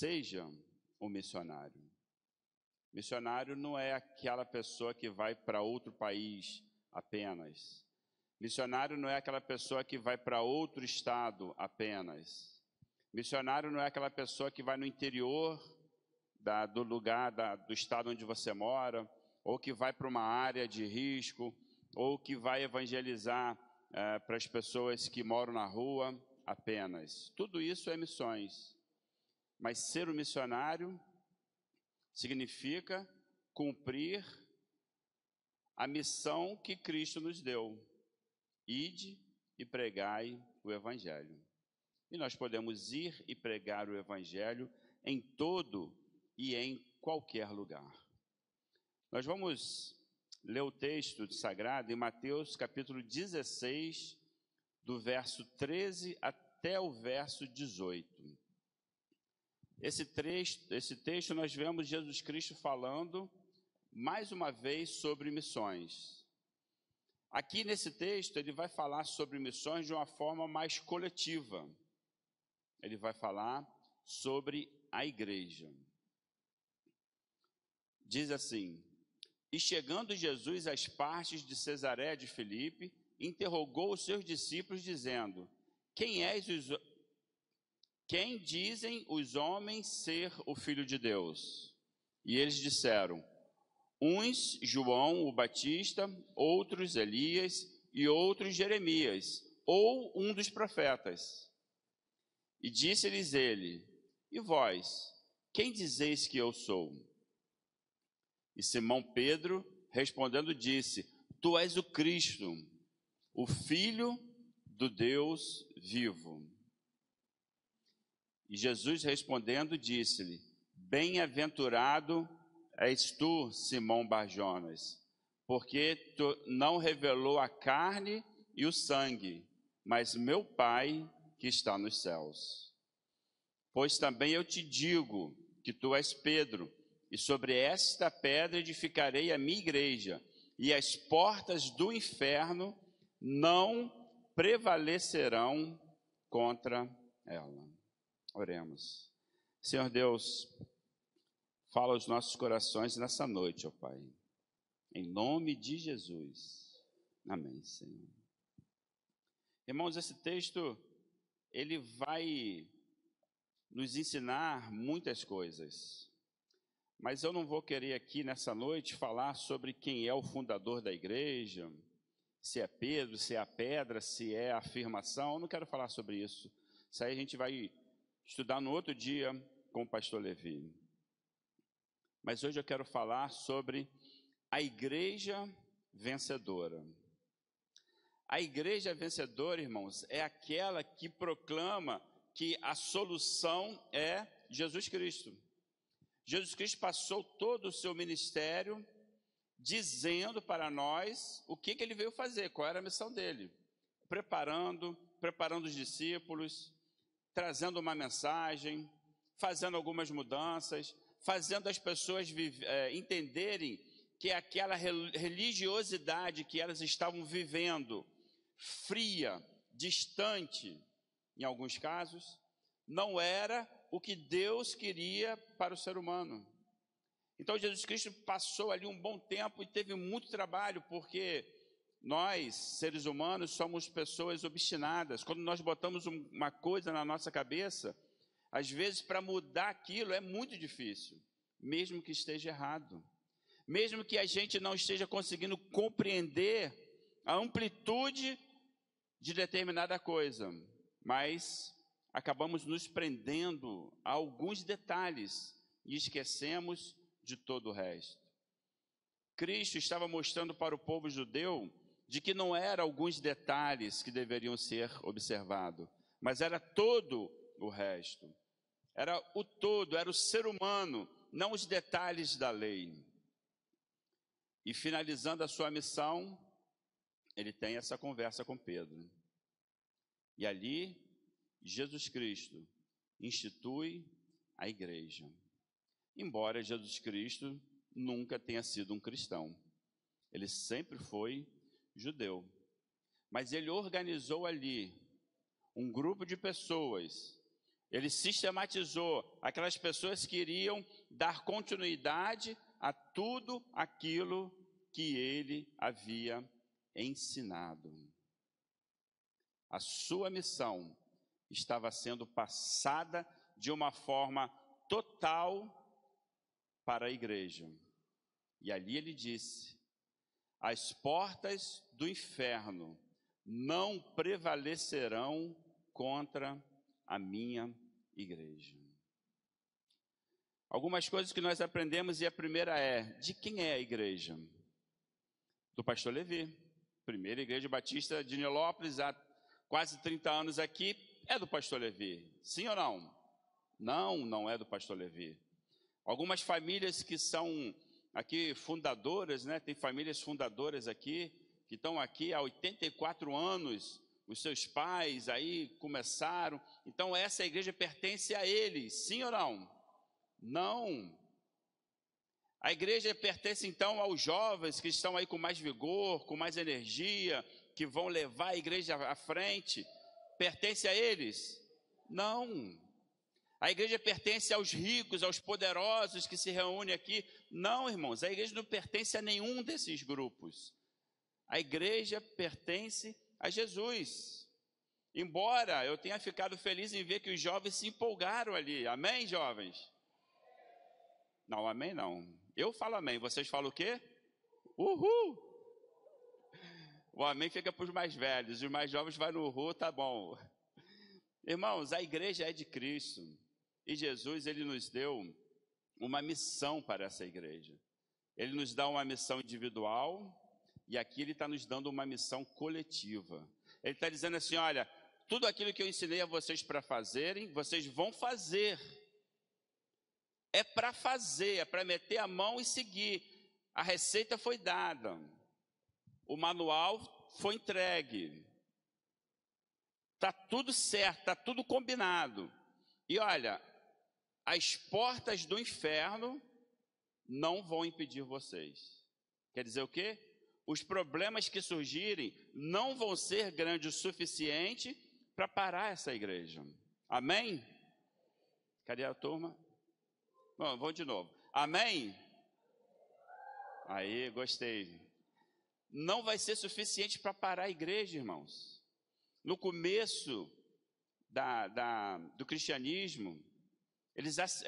seja um missionário. Missionário não é aquela pessoa que vai para outro país apenas. Missionário não é aquela pessoa que vai para outro estado apenas. Missionário não é aquela pessoa que vai no interior do lugar, do estado onde você mora, ou que vai para uma área de risco, ou que vai evangelizar para as pessoas que moram na rua apenas. Tudo isso é missões. Mas ser um missionário significa cumprir a missão que Cristo nos deu. Ide e pregai o Evangelho. E nós podemos ir e pregar o Evangelho em todo e em qualquer lugar. Nós vamos ler o texto sagrado em Mateus capítulo 16, do verso 13 até o verso 18. Esse texto nós vemos Jesus Cristo falando mais uma vez sobre missões. Aqui nesse texto ele vai falar sobre missões de uma forma mais coletiva. Ele vai falar sobre a igreja. Diz assim: E chegando Jesus às partes de Cesareia de Filipe, interrogou os seus discípulos, dizendo: Quem dizem os homens ser o Filho de Deus? E eles disseram: uns João o Batista, outros Elias e outros Jeremias, ou um dos profetas. E disse-lhes ele: E vós, quem dizeis que eu sou? E Simão Pedro, respondendo, disse: Tu és o Cristo, o Filho do Deus vivo. E Jesus respondendo, disse-lhe: Bem-aventurado és tu, Simão Bar-Jonas, porque tu não revelou a carne e o sangue, mas meu Pai que está nos céus. Pois também eu te digo que tu és Pedro, e sobre esta pedra edificarei a minha igreja, e as portas do inferno não prevalecerão contra ela. Oremos. Senhor Deus, fala aos nossos corações nessa noite, ó Pai. Em nome de Jesus. Amém, Senhor. Irmãos, esse texto, ele vai nos ensinar muitas coisas. Mas eu não vou querer aqui nessa noite falar sobre quem é o fundador da igreja, se é Pedro, se é a pedra, se é a afirmação. Eu não quero falar sobre isso. Isso aí a gente vai estudar no outro dia com o pastor Levi. Mas hoje eu quero falar sobre a igreja vencedora. A igreja vencedora, irmãos, é aquela que proclama que a solução é Jesus Cristo. Jesus Cristo passou todo o seu ministério dizendo para nós o que ele veio fazer, qual era a missão dele. Preparando os discípulos, trazendo uma mensagem, fazendo algumas mudanças, fazendo as pessoas entenderem que aquela religiosidade que elas estavam vivendo, fria, distante, em alguns casos, não era o que Deus queria para o ser humano. Então Jesus Cristo passou ali um bom tempo e teve muito trabalho, porque nós, seres humanos, somos pessoas obstinadas. Quando nós botamos uma coisa na nossa cabeça, às vezes para mudar aquilo é muito difícil, mesmo que esteja errado. Mesmo que a gente não esteja conseguindo compreender a amplitude de determinada coisa, mas acabamos nos prendendo a alguns detalhes e esquecemos de todo o resto. Cristo estava mostrando para o povo judeu de que não eram alguns detalhes que deveriam ser observados, mas era todo o resto. Era o todo, era o ser humano, não os detalhes da lei. E finalizando a sua missão, ele tem essa conversa com Pedro. E ali, Jesus Cristo institui a igreja. Embora Jesus Cristo nunca tenha sido um cristão, ele sempre foi judeu. Mas ele organizou ali um grupo de pessoas Ele sistematizou aquelas pessoas que iriam dar continuidade a tudo aquilo que ele havia ensinado. A sua missão estava sendo passada de uma forma total para a igreja. E ali ele disse: as portas do inferno não prevalecerão contra a minha igreja. Algumas coisas que nós aprendemos, e a primeira é: de quem é a igreja? Do pastor Levi. Primeira igreja batista de Nilópolis, há quase 30 anos aqui, é do pastor Levi. Sim ou não? Não, não é do pastor Levi. Algumas famílias que são aqui fundadoras, né? Tem famílias fundadoras aqui, que estão aqui há 84 anos, os seus pais aí começaram. Então essa igreja pertence a eles, sim ou não? Não. A igreja pertence então aos jovens que estão aí com mais vigor, com mais energia, que vão levar a igreja à frente. Pertence a eles? Não. A igreja pertence aos ricos, aos poderosos que se reúnem aqui? Não, irmãos, a igreja não pertence a nenhum desses grupos. A igreja pertence a Jesus. Embora eu tenha ficado feliz em ver que os jovens se empolgaram ali. Amém, jovens? Não, amém não. Eu falo amém, vocês falam o quê? Uhul! O amém fica para os mais velhos, os mais jovens vai no uhul, tá bom. Irmãos, a igreja é de Cristo. E Jesus, ele nos deu uma missão para essa igreja. Ele nos dá uma missão individual e aqui ele está nos dando uma missão coletiva. Ele está dizendo assim: olha, tudo aquilo que eu ensinei a vocês para fazerem, vocês vão fazer. É para fazer, é para meter a mão e seguir. A receita foi dada. O manual foi entregue. Está tudo certo, está tudo combinado. E olha, as portas do inferno não vão impedir vocês. Quer dizer o quê? Os problemas que surgirem não vão ser grandes o suficiente para parar essa igreja. Amém? Cadê a turma? Bom, vamos de novo. Amém? Aí, gostei. Não vai ser suficiente para parar a igreja, irmãos. No começo do cristianismo,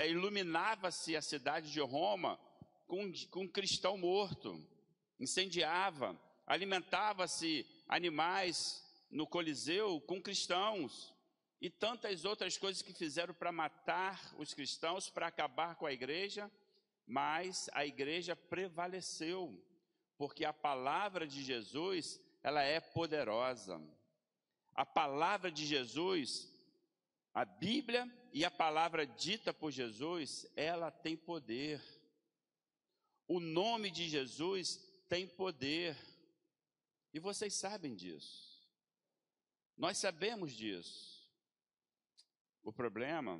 iluminava-se a cidade de Roma com um cristão morto, incendiava, alimentava-se animais no Coliseu com cristãos, e tantas outras coisas que fizeram para matar os cristãos, para acabar com a igreja, mas a igreja prevaleceu, porque a palavra de Jesus, ela é poderosa. A palavra de Jesus, a Bíblia e a palavra dita por Jesus, ela tem poder. O nome de Jesus tem poder. E vocês sabem disso. Nós sabemos disso. O problema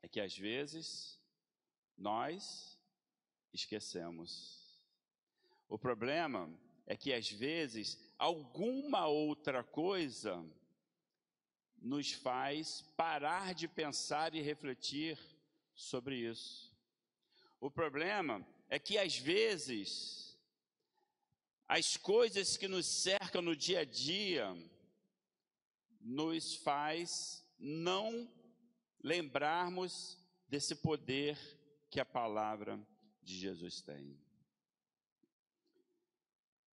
é que às vezes nós esquecemos. O problema é que às vezes alguma outra coisa nos faz parar de pensar e refletir sobre isso. O problema é que às vezes as coisas que nos cercam no dia a dia nos faz não lembrarmos desse poder que a palavra de Jesus tem.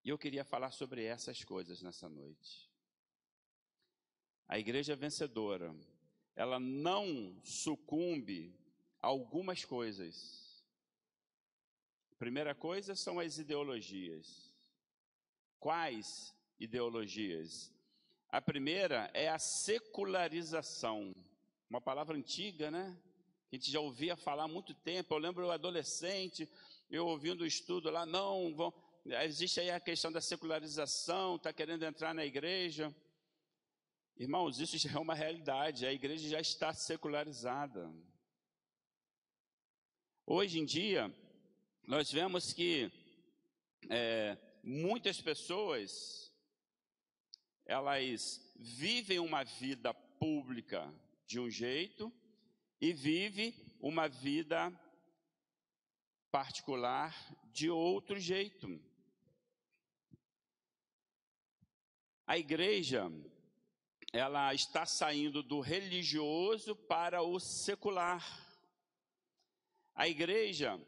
E eu queria falar sobre essas coisas nessa noite. A igreja vencedora, ela não sucumbe a algumas coisas. A primeira coisa são as ideologias. Quais ideologias? A primeira é a secularização. Uma palavra antiga, né? Que a gente já ouvia falar há muito tempo. Eu lembro, eu adolescente, eu ouvindo o estudo lá, existe aí a questão da secularização, está querendo entrar na igreja. Irmãos, isso já é uma realidade, a igreja já está secularizada. Hoje em dia, nós vemos que muitas pessoas, elas vivem uma vida pública de um jeito e vive uma vida particular de outro jeito. A igreja, ela está saindo do religioso para o secular. A igreja,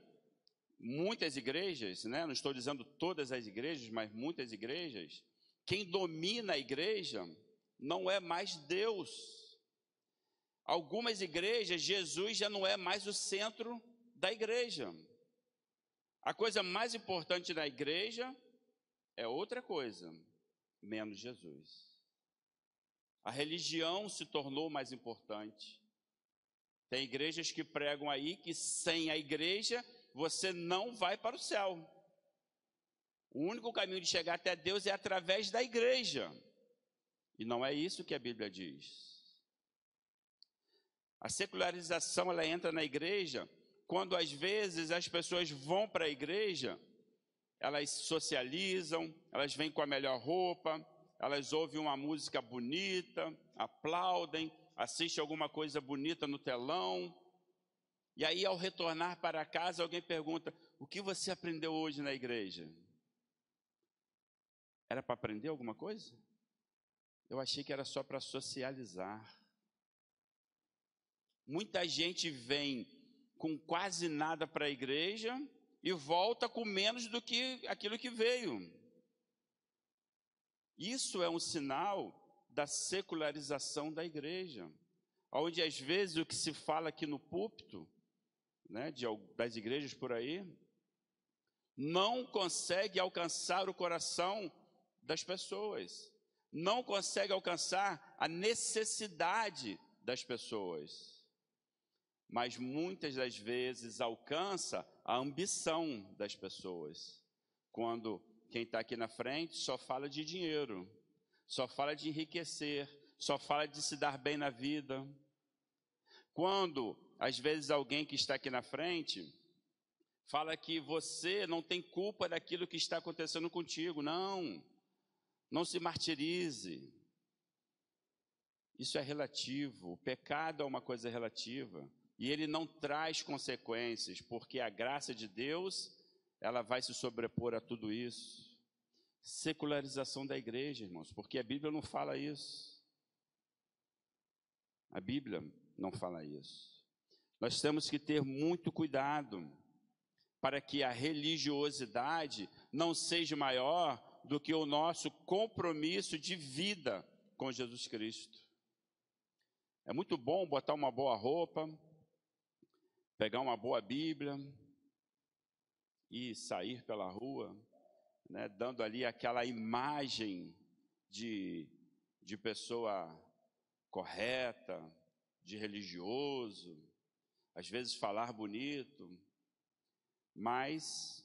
muitas igrejas, né? Não estou dizendo todas as igrejas, mas muitas igrejas, quem domina a igreja não é mais Deus. Algumas igrejas, Jesus já não é mais o centro da igreja. A coisa mais importante da igreja é outra coisa, menos Jesus. A religião se tornou mais importante. Tem igrejas que pregam aí que sem a igreja você não vai para o céu. O único caminho de chegar até Deus é através da igreja. E não é isso que a Bíblia diz. A secularização, ela entra na igreja quando às vezes as pessoas vão para a igreja, elas socializam, elas vêm com a melhor roupa, elas ouvem uma música bonita, aplaudem, assistem alguma coisa bonita no telão. E aí, ao retornar para casa, alguém pergunta: o que você aprendeu hoje na igreja? Era para aprender alguma coisa? Eu achei que era só para socializar. Muita gente vem com quase nada para a igreja e volta com menos do que aquilo que veio. Isso é um sinal da secularização da igreja, onde às vezes o que se fala aqui no púlpito, né, das igrejas por aí, não consegue alcançar o coração das pessoas, não consegue alcançar a necessidade das pessoas, mas muitas das vezes alcança a ambição das pessoas, quando quem está aqui na frente só fala de dinheiro, só fala de enriquecer, só fala de se dar bem na vida. Quando, às vezes, alguém que está aqui na frente fala que você não tem culpa daquilo que está acontecendo contigo. Não se martirize. Isso é relativo. O pecado é uma coisa relativa. E ele não traz consequências, porque a graça de Deus, ela vai se sobrepor a tudo isso. Secularização da igreja, irmãos, porque a Bíblia não fala isso. A Bíblia não fala isso. Nós temos que ter muito cuidado para que a religiosidade não seja maior do que o nosso compromisso de vida com Jesus Cristo. É muito bom botar uma boa roupa, pegar uma boa Bíblia e sair pela rua, né, dando ali aquela imagem de pessoa correta, de religioso, às vezes falar bonito, mas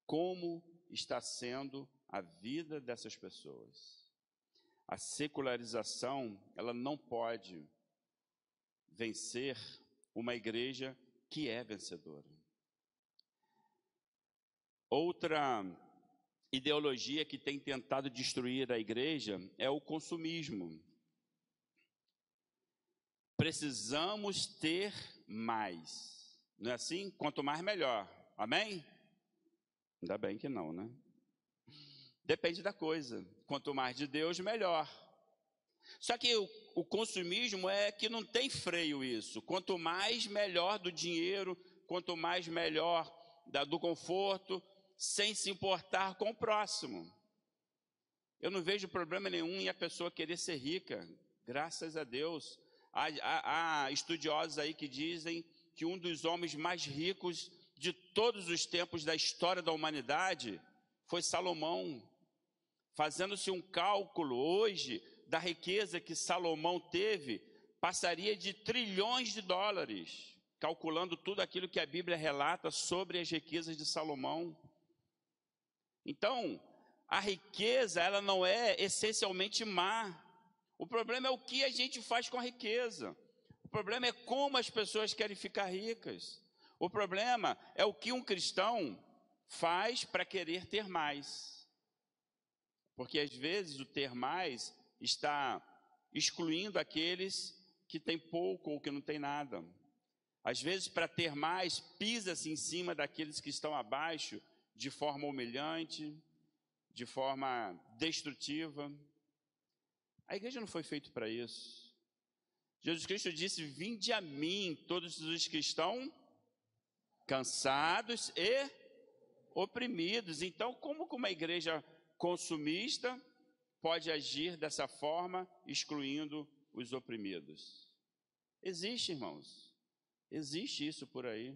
como está sendo a vida dessas pessoas? A secularização, ela não pode vencer uma igreja que é vencedora. Outra ideologia que tem tentado destruir a igreja é o consumismo. Precisamos ter mais. Não é assim? Quanto mais, melhor. Amém? Ainda bem que não, né? Depende da coisa. Quanto mais de Deus, melhor. Só que o consumismo é que não tem freio isso. Quanto mais, melhor do dinheiro, quanto mais, melhor do conforto, sem se importar com o próximo. Eu não vejo problema nenhum em a pessoa querer ser rica. Graças a Deus. Há estudiosos aí que dizem que um dos homens mais ricos de todos os tempos da história da humanidade foi Salomão. Fazendo-se um cálculo hoje da riqueza que Salomão teve, passaria de trilhões de dólares, calculando tudo aquilo que a Bíblia relata sobre as riquezas de Salomão. Então, a riqueza, ela não é essencialmente má. O problema é o que a gente faz com a riqueza. O problema é como as pessoas querem ficar ricas. O problema é o que um cristão faz para querer ter mais. Porque às vezes o ter mais está excluindo aqueles que tem pouco ou que não tem nada. Às vezes, para ter mais, pisa-se em cima daqueles que estão abaixo de forma humilhante, de forma destrutiva. A igreja não foi feita para isso. Jesus Cristo disse: vinde a mim, todos os que estão cansados e oprimidos. Então, como que uma igreja consumista pode agir dessa forma, excluindo os oprimidos? Existe, irmãos. Existe isso por aí.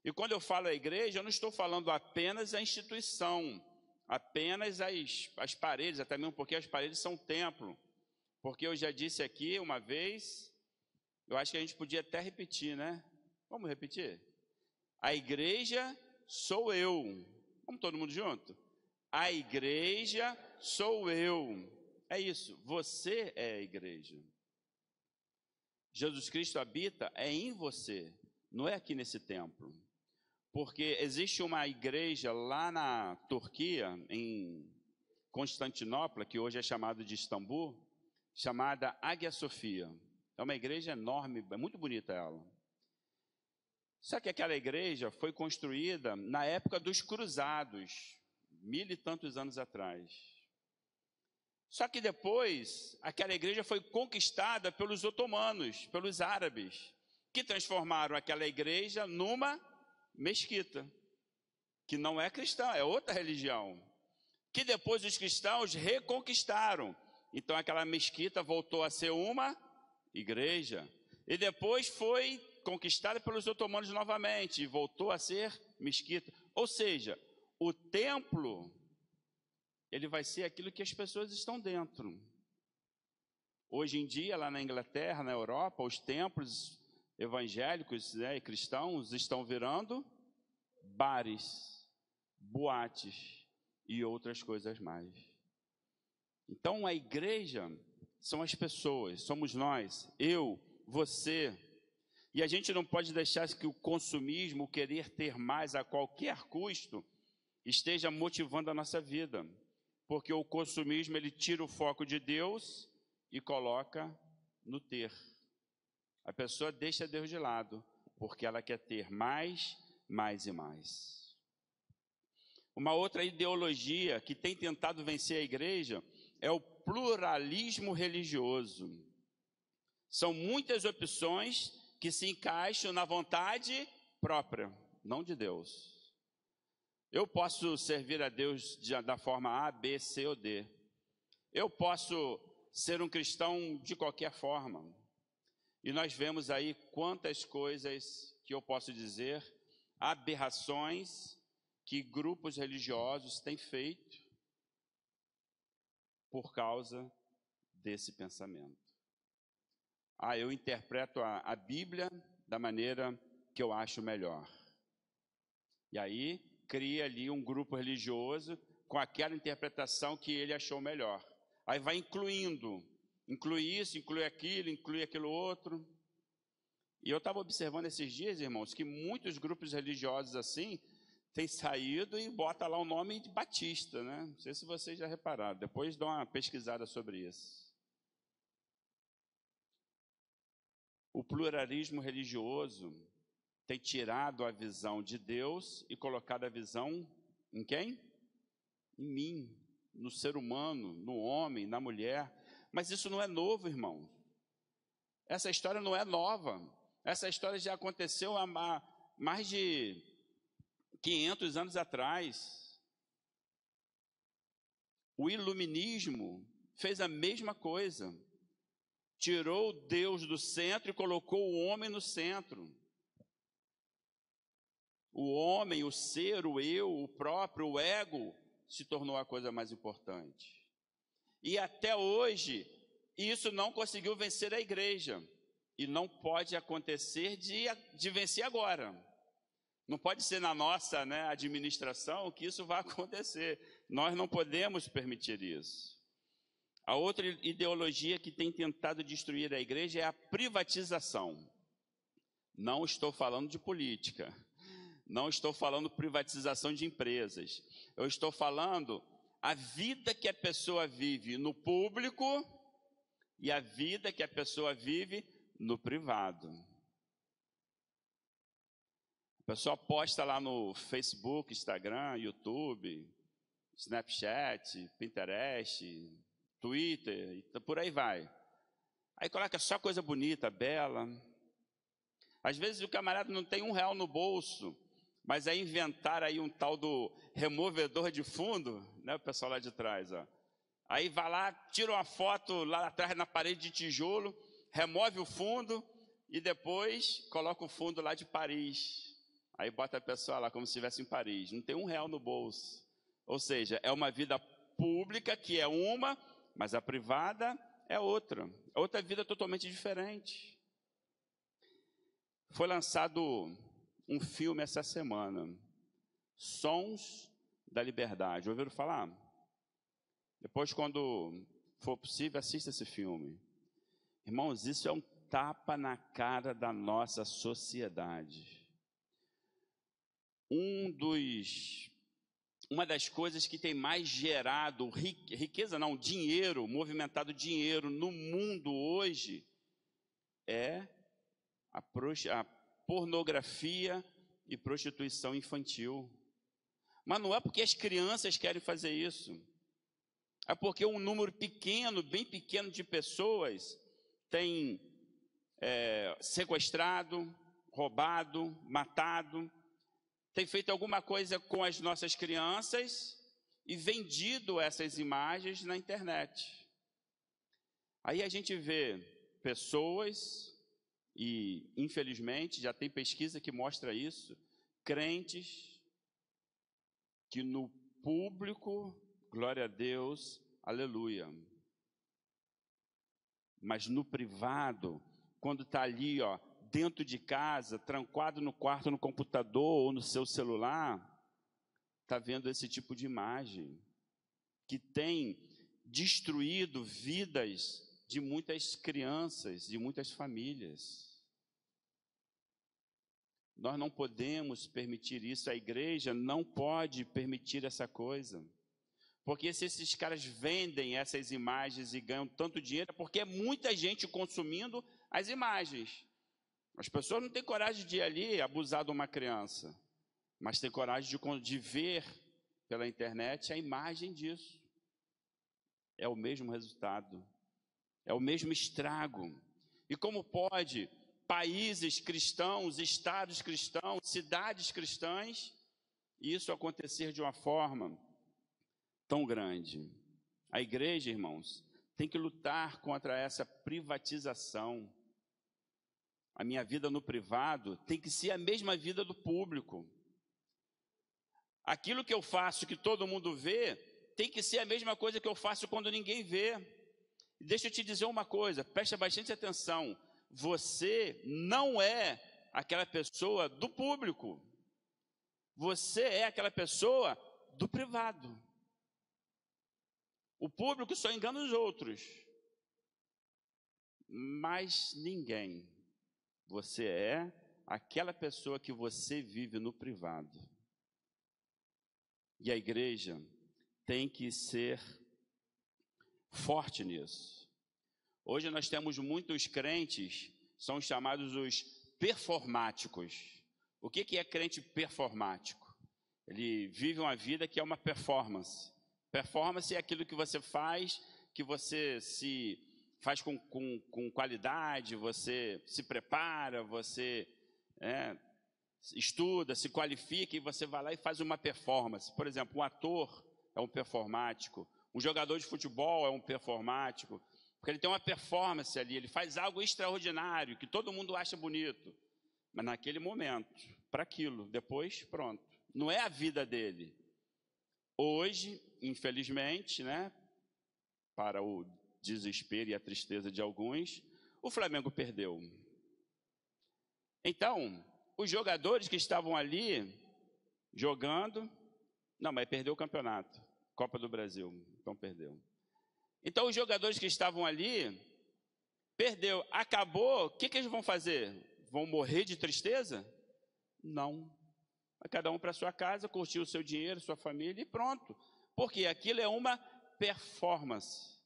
E quando eu falo a igreja, eu não estou falando apenas a instituição, apenas as paredes, até mesmo porque as paredes são templo. Porque eu já disse aqui uma vez, eu acho que a gente podia até repetir, né? Vamos repetir? A igreja sou eu. Vamos todo mundo junto? A igreja sou eu. É isso, você é a igreja. Jesus Cristo habita em você, não é aqui nesse templo. Porque existe uma igreja lá na Turquia, em Constantinopla, que hoje é chamada de Istambul, chamada Águia Sofia. É uma igreja enorme, é muito bonita ela. Só que aquela igreja foi construída na época dos cruzados, 1000 e tantos anos atrás. Só que depois, aquela igreja foi conquistada pelos otomanos, pelos árabes, que transformaram aquela igreja numa mesquita, que não é cristã, é outra religião, que depois os cristãos reconquistaram. Então aquela mesquita voltou a ser uma igreja, e depois foi conquistada pelos otomanos novamente, e voltou a ser mesquita. Ou seja, o templo, ele vai ser aquilo que as pessoas estão dentro. Hoje em dia, lá na Inglaterra, na Europa, os templos evangélicos, e cristãos estão virando bares, boates e outras coisas mais. Então, a igreja são as pessoas, somos nós, eu, você. E a gente não pode deixar que o consumismo, o querer ter mais a qualquer custo, esteja motivando a nossa vida. Porque o consumismo, ele tira o foco de Deus e coloca no ter. A pessoa deixa Deus de lado, porque ela quer ter mais, mais e mais. Uma outra ideologia que tem tentado vencer a igreja é o pluralismo religioso. São muitas opções que se encaixam na vontade própria, não de Deus. Eu posso servir a Deus da forma A, B, C ou D. Eu posso ser um cristão de qualquer forma. E nós vemos aí quantas coisas que eu posso dizer, aberrações que grupos religiosos têm feito por causa desse pensamento. Eu interpreto a Bíblia da maneira que eu acho melhor. E aí cria ali um grupo religioso com aquela interpretação que ele achou melhor. Aí vai inclui isso, inclui aquilo outro. E eu estava observando esses dias, irmãos, que muitos grupos religiosos assim têm saído e botam lá o nome de Batista, né? Não sei se vocês já repararam, depois dão uma pesquisada sobre isso. O pluralismo religioso tem tirado a visão de Deus e colocado a visão em quem? Em mim, no ser humano, no homem, na mulher. Mas isso não é novo, irmão. Essa história não é nova. Essa história já aconteceu há mais de 500 anos atrás. O iluminismo fez a mesma coisa. Tirou Deus do centro e colocou o homem no centro. O homem, o ser, o eu, o próprio, o ego, se tornou a coisa mais importante. E até hoje, isso não conseguiu vencer a igreja. E não pode acontecer de vencer agora. Não pode ser na nossa administração que isso vai acontecer. Nós não podemos permitir isso. A outra ideologia que tem tentado destruir a igreja é a privatização. Não estou falando de política. Não estou falando privatização de empresas. Eu estou falando a vida que a pessoa vive no público e a vida que a pessoa vive no privado. A pessoa posta lá no Facebook, Instagram, YouTube, Snapchat, Pinterest, Twitter, e por aí vai. Aí coloca só coisa bonita, bela. Às vezes o camarada não tem R$1 no bolso, mas aí inventaram aí um tal do removedor de fundo, né, o pessoal lá de trás, ó. Aí vai lá, tira uma foto lá atrás na parede de tijolo, remove o fundo e depois coloca o fundo lá de Paris. Aí bota a pessoa lá como se estivesse em Paris. Não tem R$1 no bolso. Ou seja, é uma vida pública que é uma, mas a privada é outra. É outra vida totalmente diferente. Foi lançado um filme essa semana, Sons da Liberdade. Ouviram falar? Depois, quando for possível, assista esse filme. Irmãos, isso é um tapa na cara da nossa sociedade. Uma das coisas que tem mais gerado riqueza, não, dinheiro, movimentado dinheiro no mundo hoje é a pornografia e prostituição infantil. Mas não é porque as crianças querem fazer isso. É porque um número pequeno, bem pequeno de pessoas tem sequestrado, roubado, matado, tem feito alguma coisa com as nossas crianças e vendido essas imagens na internet. Aí a gente vê pessoas, e infelizmente já tem pesquisa que mostra isso, crentes que no público, glória a Deus, aleluia. Mas no privado, quando está ali, ó, dentro de casa, trancado no quarto, no computador ou no seu celular, está vendo esse tipo de imagem que tem destruído vidas de muitas crianças, de muitas famílias. Nós não podemos permitir isso, a igreja não pode permitir essa coisa. Porque se esses caras vendem essas imagens e ganham tanto dinheiro, é porque é muita gente consumindo as imagens. As pessoas não têm coragem de ir ali abusar de uma criança, mas têm coragem de ver pela internet a imagem disso. É o mesmo resultado, é o mesmo estrago. E como pode países cristãos, estados cristãos, cidades cristãs, isso acontecer de uma forma tão grande? A igreja, irmãos, tem que lutar contra essa privatização. A minha vida no privado tem que ser a mesma vida do público. Aquilo que eu faço, que todo mundo vê, tem que ser a mesma coisa que eu faço quando ninguém vê. E deixa eu te dizer uma coisa, presta bastante atenção. Você não é aquela pessoa do público. Você é aquela pessoa do privado. O público só engana os outros, mas ninguém. Você é aquela pessoa que você vive no privado. E a igreja tem que ser forte nisso. Hoje nós temos muitos crentes, são chamados os performáticos. O que é crente performático? Ele vive uma vida que é uma performance. Performance é aquilo que você faz se faz com qualidade, você se prepara, você estuda, se qualifica e você vai lá e faz uma performance. Por exemplo, um ator é um performático, um jogador de futebol é um performático, porque ele tem uma performance ali, ele faz algo extraordinário, que todo mundo acha bonito, mas naquele momento, para aquilo, depois pronto. Não é a vida dele. Hoje, infelizmente, para o desespero e a tristeza de alguns, o Flamengo perdeu. Então, os jogadores que estavam ali jogando, não, mas perdeu o campeonato, Copa do Brasil, então perdeu. Então, os jogadores que estavam ali, perdeu, acabou, o que eles vão fazer? Vão morrer de tristeza? Não. Vai cada um para sua casa, curtir o seu dinheiro, sua família e pronto. Porque aquilo é uma performance.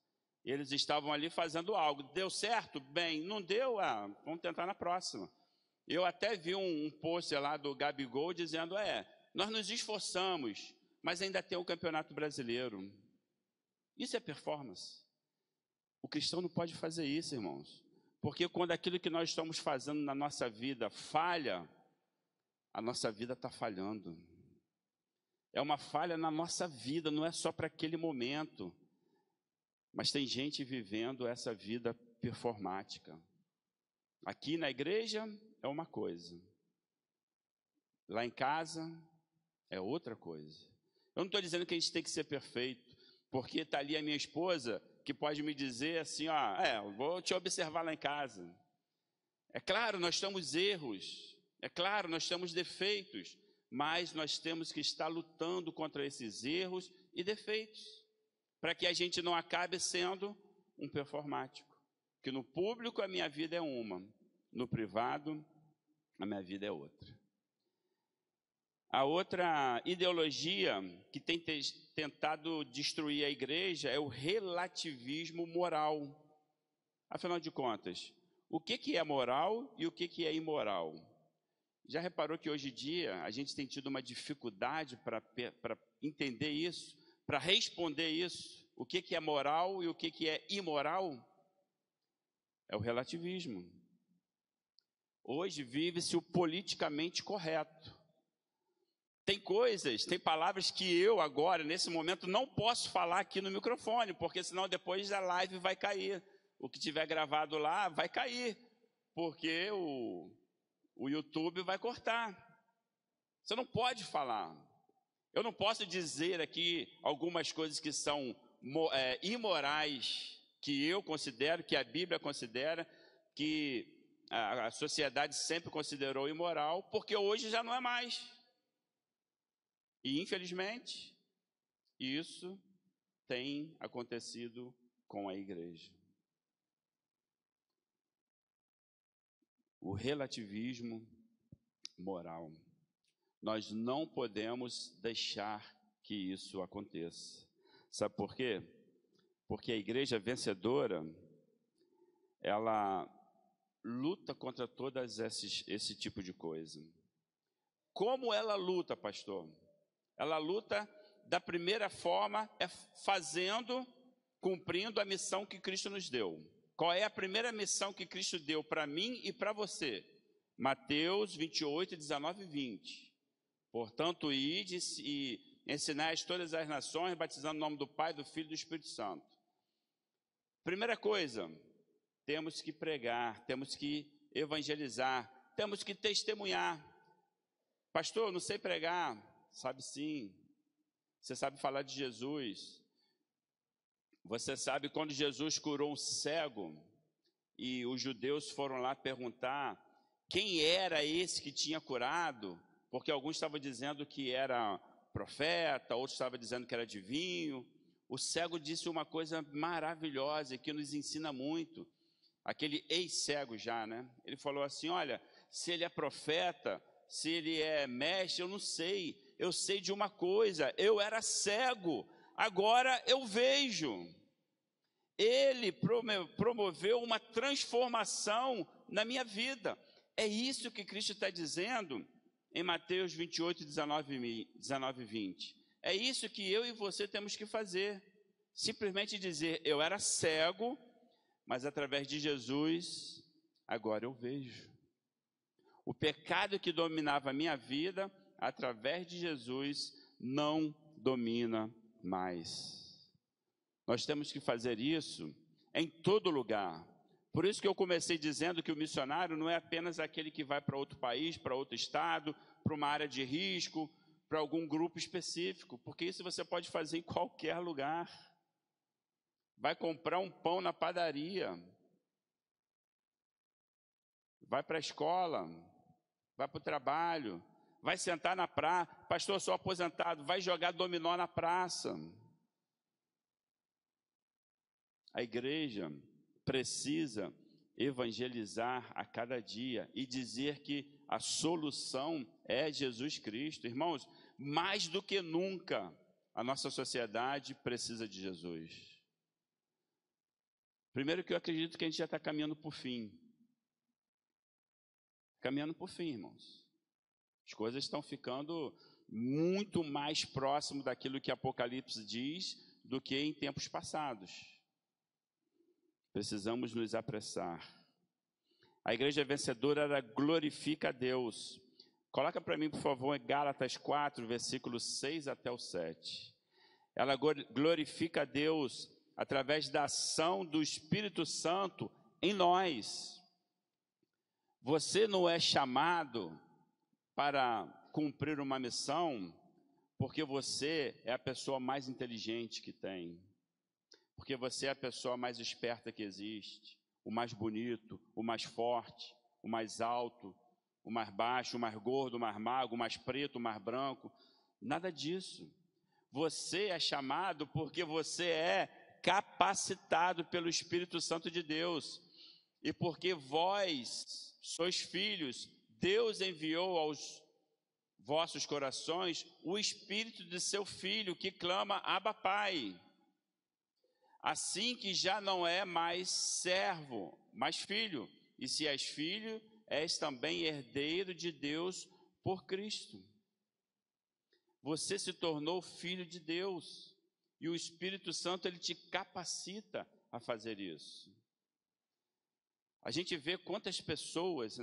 Eles estavam ali fazendo algo. Deu certo? Bem. Não deu? Vamos tentar na próxima. Eu até vi um post lá do Gabigol dizendo, nós nos esforçamos, mas ainda tem o Campeonato Brasileiro. Isso é performance. O cristão não pode fazer isso, irmãos. Porque quando aquilo que nós estamos fazendo na nossa vida falha, a nossa vida está falhando. É uma falha na nossa vida, não é só para aquele momento. Mas tem gente vivendo essa vida performática. Aqui na igreja é uma coisa. Lá em casa é outra coisa. Eu não estou dizendo que a gente tem que ser perfeito, porque está ali a minha esposa que pode me dizer assim, vou te observar lá em casa. É claro, nós temos erros, é claro, nós temos defeitos, mas nós temos que estar lutando contra esses erros e defeitos, para que a gente não acabe sendo um performático. Que no público a minha vida é uma, no privado a minha vida é outra. A outra ideologia que tem tentado destruir a igreja é o relativismo moral. Afinal de contas, o que é moral e o que é imoral? Já reparou que hoje em dia a gente tem tido uma dificuldade para entender isso, para responder isso? O que é moral e o que é imoral? É o relativismo. Hoje vive-se o politicamente correto. Tem coisas, tem palavras que eu agora, nesse momento, não posso falar aqui no microfone, porque senão depois a live vai cair. O que tiver gravado lá vai cair, porque o YouTube vai cortar. Você não pode falar. Eu não posso dizer aqui algumas coisas que são imorais, que eu considero, que a Bíblia considera, que a sociedade sempre considerou imoral, porque hoje já não é mais. E, infelizmente, isso tem acontecido com a igreja. O relativismo moral. Nós não podemos deixar que isso aconteça. Sabe por quê? Porque a igreja vencedora, ela luta contra todas esse tipo de coisa. Como ela luta, pastor? Ela luta da primeira forma, cumprindo a missão que Cristo nos deu. Qual é a primeira missão que Cristo deu para mim e para você? Mateus 28, 19 e 20. Portanto, ide e ensinai todas as nações, batizando no nome do Pai, do Filho e do Espírito Santo. Primeira coisa, temos que pregar, temos que evangelizar, temos que testemunhar. Pastor, eu não sei pregar. Sabe sim. Você sabe falar de Jesus. Você sabe quando Jesus curou um cego e os judeus foram lá perguntar quem era esse que tinha curado, porque alguns estavam dizendo que era profeta, outros estavam dizendo que era adivinho. O cego disse uma coisa maravilhosa que nos ensina muito. Aquele ex-cego já, né? Ele falou assim, olha, se ele é profeta, se ele é mestre, eu não sei. Eu sei de uma coisa, eu era cego, agora eu vejo. Ele promoveu uma transformação na minha vida. É isso que Cristo está dizendo em Mateus 28, 19 e 20. É isso que eu e você temos que fazer. Simplesmente dizer, eu era cego, mas através de Jesus, agora eu vejo. O pecado que dominava a minha vida, através de Jesus, não domina mais. Nós temos que fazer isso em todo lugar. Por isso que eu comecei dizendo que o missionário não é apenas aquele que vai para outro país, para outro estado, para uma área de risco, para algum grupo específico, porque isso você pode fazer em qualquer lugar. Vai comprar um pão na padaria, vai para a escola, vai para o trabalho, vai sentar na praça. Pastor, eu sou aposentado, vai jogar dominó na praça. A igreja precisa evangelizar a cada dia e dizer que a solução é Jesus Cristo. Irmãos, mais do que nunca, a nossa sociedade precisa de Jesus. Primeiro que eu acredito que a gente já está caminhando para o fim. Caminhando para o fim, irmãos. As coisas estão ficando muito mais próximo daquilo que Apocalipse diz do que em tempos passados. Precisamos nos apressar. A igreja vencedora, ela glorifica a Deus. Coloca para mim, por favor, em Gálatas 4, versículos 6 até o 7. Ela glorifica a Deus através da ação do Espírito Santo em nós. Você não é chamado para cumprir uma missão porque você é a pessoa mais inteligente que tem, porque você é a pessoa mais esperta que existe, o mais bonito, o mais forte, o mais alto, o mais baixo, o mais gordo, o mais magro, o mais preto, o mais branco. Nada disso. Você é chamado porque você é capacitado pelo Espírito Santo de Deus. E porque vós sois filhos, Deus enviou aos vossos corações o Espírito de seu Filho, que clama, Abba, Pai. Assim que já não é mais servo, mas filho. E se és filho, és também herdeiro de Deus por Cristo. Você se tornou filho de Deus. E o Espírito Santo, ele te capacita a fazer isso. A gente vê quantas pessoas,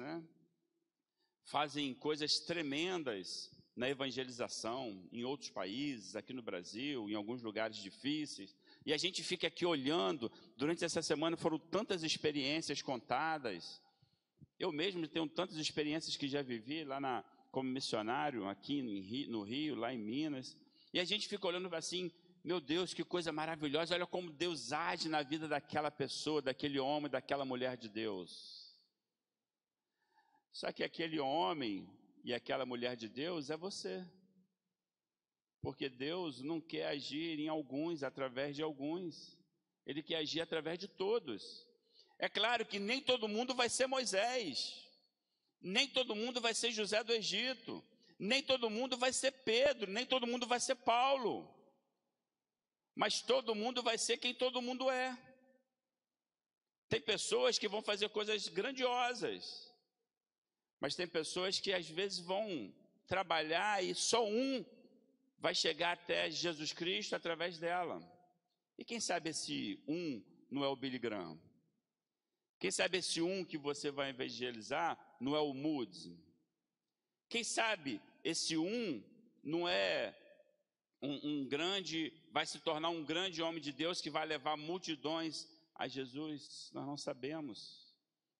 fazem coisas tremendas na evangelização, em outros países, aqui no Brasil, em alguns lugares difíceis. E a gente fica aqui olhando. Durante essa semana foram tantas experiências contadas. Eu mesmo tenho tantas experiências que já vivi lá como missionário, aqui no Rio, lá em Minas. E a gente fica olhando assim, meu Deus, que coisa maravilhosa. Olha como Deus age na vida daquela pessoa, daquele homem, daquela mulher de Deus. Só que aquele homem e aquela mulher de Deus é você. Porque Deus não quer agir em alguns, através de alguns. Ele quer agir através de todos. É claro que nem todo mundo vai ser Moisés. Nem todo mundo vai ser José do Egito. Nem todo mundo vai ser Pedro. Nem todo mundo vai ser Paulo. Mas todo mundo vai ser quem todo mundo é. Tem pessoas que vão fazer coisas grandiosas. Mas tem pessoas que às vezes vão trabalhar e só um vai chegar até Jesus Cristo através dela. E quem sabe esse um não é o Billy Graham? Quem sabe esse um que você vai evangelizar não é o Moody? Quem sabe esse um não é vai se tornar um grande homem de Deus que vai levar multidões a Jesus? Nós não sabemos.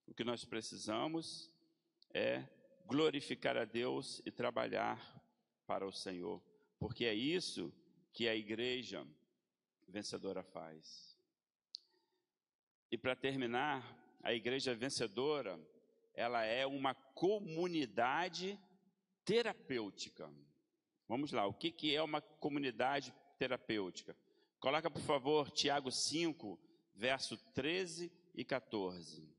O que nós precisamos é glorificar a Deus e trabalhar para o Senhor, porque é isso que a igreja vencedora faz. E para terminar, a igreja vencedora, ela é uma comunidade terapêutica. Vamos lá, o que é uma comunidade terapêutica? Coloca, por favor, Tiago 5, verso 13 e 14.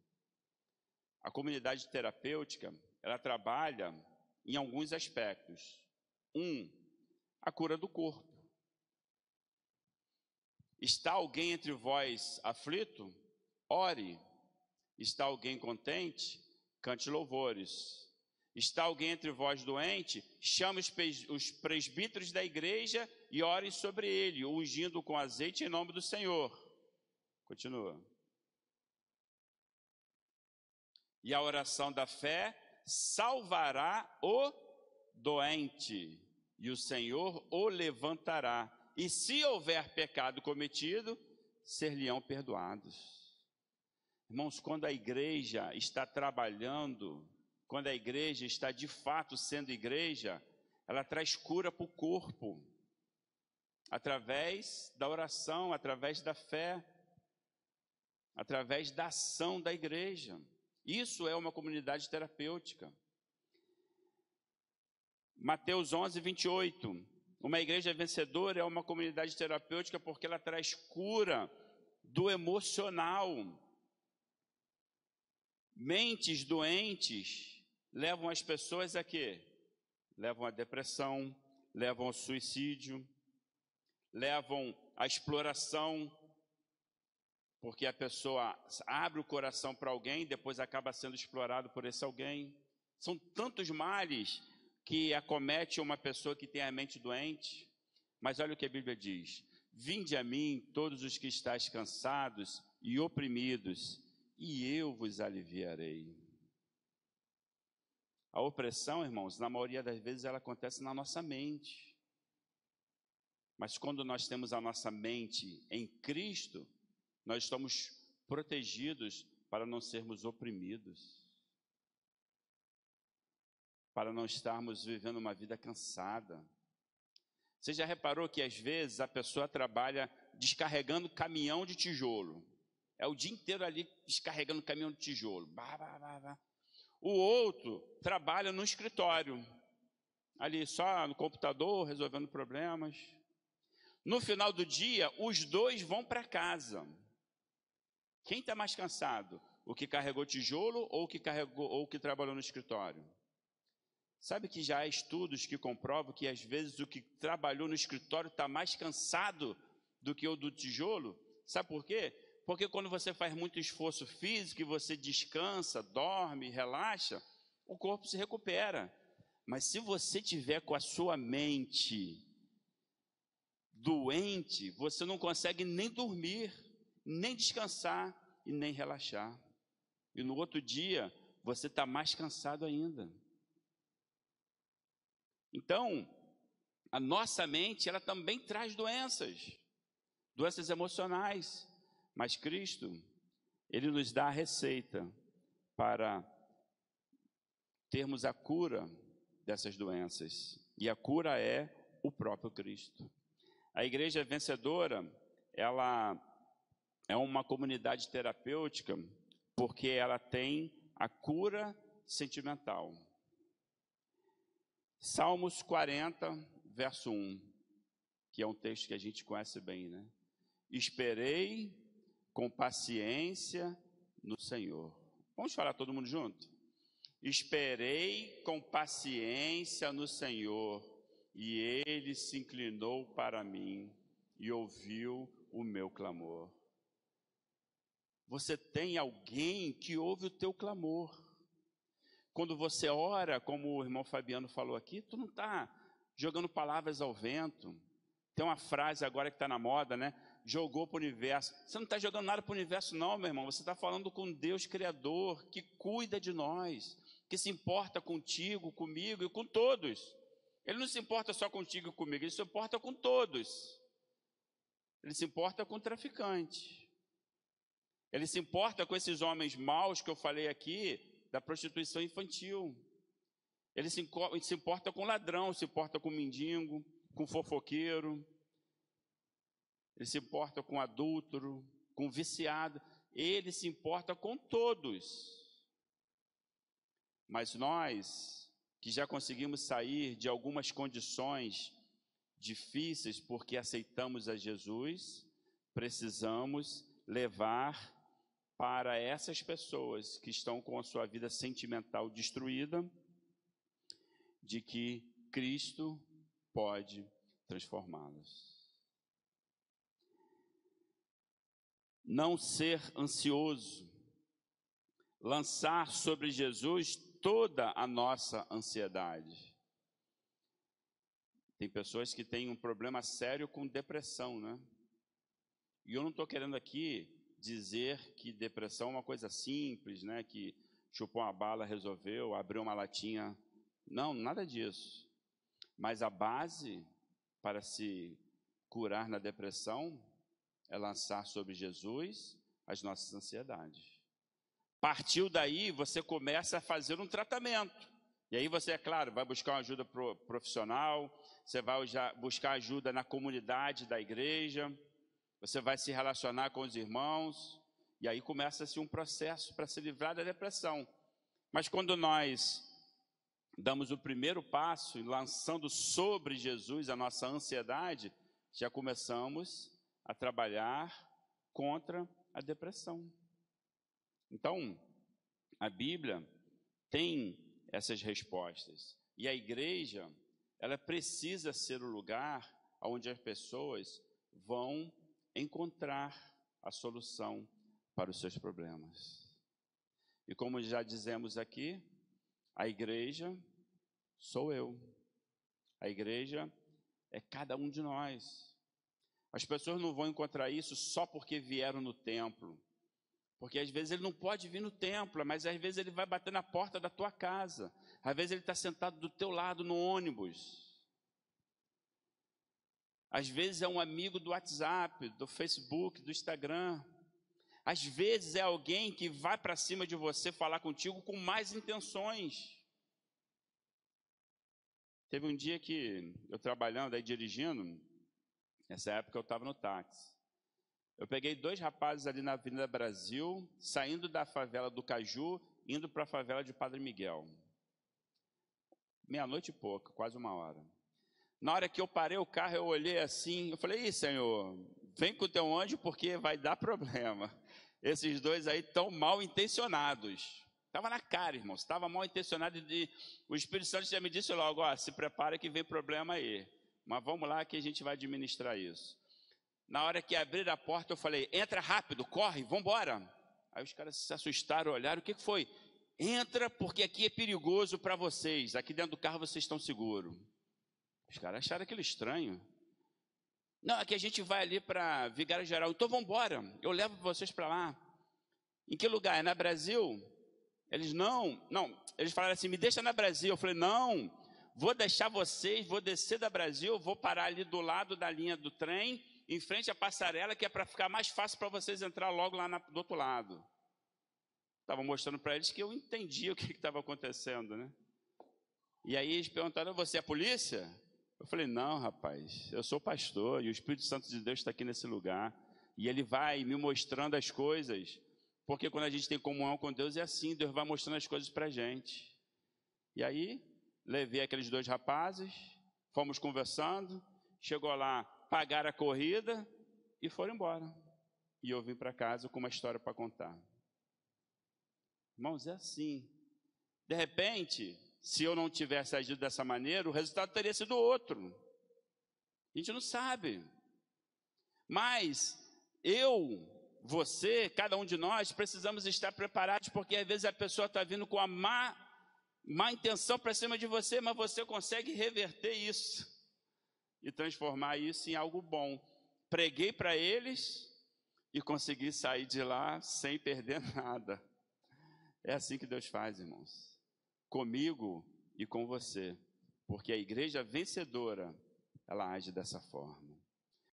A comunidade terapêutica, ela trabalha em alguns aspectos. A cura do corpo. Está alguém entre vós aflito? Ore. Está alguém contente? Cante louvores. Está alguém entre vós doente? Chame os presbíteros da igreja e ore sobre ele, ungindo com azeite em nome do Senhor. Continua. E a oração da fé salvará o doente, e o Senhor o levantará. E se houver pecado cometido, ser-lhe-ão perdoados. Irmãos, quando a igreja está trabalhando, quando a igreja está de fato sendo igreja, ela traz cura para o corpo, através da oração, através da fé, através da ação da igreja. Isso é uma comunidade terapêutica. Mateus 11, 28. Uma igreja vencedora é uma comunidade terapêutica porque ela traz cura do emocional. Mentes doentes levam as pessoas a quê? Levam à depressão, levam ao suicídio, levam à exploração porque a pessoa abre o coração para alguém, depois acaba sendo explorado por esse alguém. São tantos males que acomete uma pessoa que tem a mente doente. Mas olha o que a Bíblia diz: vinde a mim todos os que estáis cansados e oprimidos, e eu vos aliviarei. A opressão, irmãos, na maioria das vezes ela acontece na nossa mente. Mas quando nós temos a nossa mente em Cristo, nós estamos protegidos para não sermos oprimidos, para não estarmos vivendo uma vida cansada. Você já reparou que às vezes a pessoa trabalha descarregando caminhão de tijolo? É o dia inteiro ali descarregando caminhão de tijolo. O outro trabalha no escritório, ali só no computador, resolvendo problemas. No final do dia, os dois vão para casa. Quem está mais cansado? O que carregou tijolo ou o que trabalhou no escritório? Sabe que já há estudos que comprovam que às vezes o que trabalhou no escritório está mais cansado do que o do tijolo? Sabe por quê? Porque quando você faz muito esforço físico e você descansa, dorme, relaxa, o corpo se recupera. Mas se você tiver com a sua mente doente, você não consegue nem dormir, nem descansar e nem relaxar. E no outro dia, você está mais cansado ainda. Então, a nossa mente, ela também traz doenças emocionais. Mas Cristo, Ele nos dá a receita para termos a cura dessas doenças. E a cura é o próprio Cristo. A Igreja Vencedora, ela é uma comunidade terapêutica porque ela tem a cura sentimental. Salmos 40, verso 1, que é um texto que a gente conhece bem, né? Esperei com paciência no Senhor. Vamos falar todo mundo junto? Esperei com paciência no Senhor, e Ele se inclinou para mim e ouviu o meu clamor. Você tem alguém que ouve o teu clamor. Quando você ora, como o irmão Fabiano falou aqui, tu não está jogando palavras ao vento. Tem uma frase agora que está na moda, né? Jogou para o universo. Você não está jogando nada para o universo não, meu irmão. Você está falando com Deus Criador, que cuida de nós, que se importa contigo, comigo e com todos. Ele não se importa só contigo e comigo, ele se importa com todos. Ele se importa com o traficante. Ele se importa com esses homens maus que eu falei aqui, da prostituição infantil. Ele se importa com ladrão, se importa com mendigo, com fofoqueiro. Ele se importa com adúltero, com viciado. Ele se importa com todos. Mas nós, que já conseguimos sair de algumas condições difíceis porque aceitamos a Jesus, precisamos levar para essas pessoas que estão com a sua vida sentimental destruída, de que Cristo pode transformá-los. Não ser ansioso, lançar sobre Jesus toda a nossa ansiedade. Tem pessoas que têm um problema sério com depressão, né? E eu não estou querendo aqui dizer que depressão é uma coisa simples, né? Que chupou uma bala, resolveu, abriu uma latinha. Não, nada disso. Mas a base para se curar na depressão é lançar sobre Jesus as nossas ansiedades. Partiu daí, você começa a fazer um tratamento. E aí você, é claro, vai buscar uma ajuda profissional, você vai buscar ajuda na comunidade da igreja, você vai se relacionar com os irmãos, e aí começa-se um processo para se livrar da depressão. Mas quando nós damos o primeiro passo, lançando sobre Jesus a nossa ansiedade, já começamos a trabalhar contra a depressão. Então, a Bíblia tem essas respostas. E a igreja, ela precisa ser o lugar onde as pessoas vão encontrar a solução para os seus problemas. E como já dizemos aqui, a igreja sou eu. A igreja é cada um de nós. As pessoas não vão encontrar isso só porque vieram no templo. Porque às vezes ele não pode vir no templo, mas às vezes ele vai bater na porta da tua casa. Às vezes ele está sentado do teu lado no ônibus. Às vezes é um amigo do WhatsApp, do Facebook, do Instagram. Às vezes é alguém que vai para cima de você falar contigo com mais intenções. Teve um dia que eu trabalhando, aí dirigindo, nessa época eu estava no táxi. Eu peguei 2 rapazes ali na Avenida Brasil, saindo da favela do Caju, indo para a favela de Padre Miguel. Meia-noite e pouco, quase 1h. Na hora que eu parei o carro, eu olhei assim, eu falei, ih, Senhor, vem com o teu anjo porque vai dar problema. Esses 2 aí estão mal intencionados. Estava na cara, irmãos, estava mal intencionado. O Espírito Santo já me disse logo, ó, se prepara que vem problema aí. Mas vamos lá que a gente vai administrar isso. Na hora que abriram a porta, eu falei, entra rápido, corre, vamos embora. Aí os caras se assustaram, olharam, o que foi? Entra, porque aqui é perigoso para vocês, aqui dentro do carro vocês estão seguros. Os caras acharam aquilo estranho. Não, aqui a gente vai ali para Vigário Geral, então vamos embora, eu levo vocês para lá. Em que lugar? É na Brasil? Eles, não, eles falaram assim, me deixa na Brasil. Eu falei, não, vou deixar vocês, vou descer da Brasil, vou parar ali do lado da linha do trem, em frente à passarela, que é para ficar mais fácil para vocês entrar logo lá do outro lado. Estava mostrando para eles que eu entendia o que estava acontecendo, né? E aí eles perguntaram, você é a polícia? Eu falei, não, rapaz, eu sou pastor e o Espírito Santo de Deus está aqui nesse lugar. E ele vai me mostrando as coisas, porque quando a gente tem comunhão com Deus é assim, Deus vai mostrando as coisas para a gente. E aí, levei aqueles 2 rapazes, fomos conversando, chegou lá, pagaram a corrida e foram embora. E eu vim para casa com uma história para contar. Irmãos, é assim. De repente, se eu não tivesse agido dessa maneira, o resultado teria sido outro. A gente não sabe. Mas eu, você, cada um de nós, precisamos estar preparados, porque às vezes a pessoa está vindo com a má intenção para cima de você, mas você consegue reverter isso e transformar isso em algo bom. Preguei para eles e consegui sair de lá sem perder nada. É assim que Deus faz, irmãos. Comigo e com você. Porque a igreja vencedora, ela age dessa forma.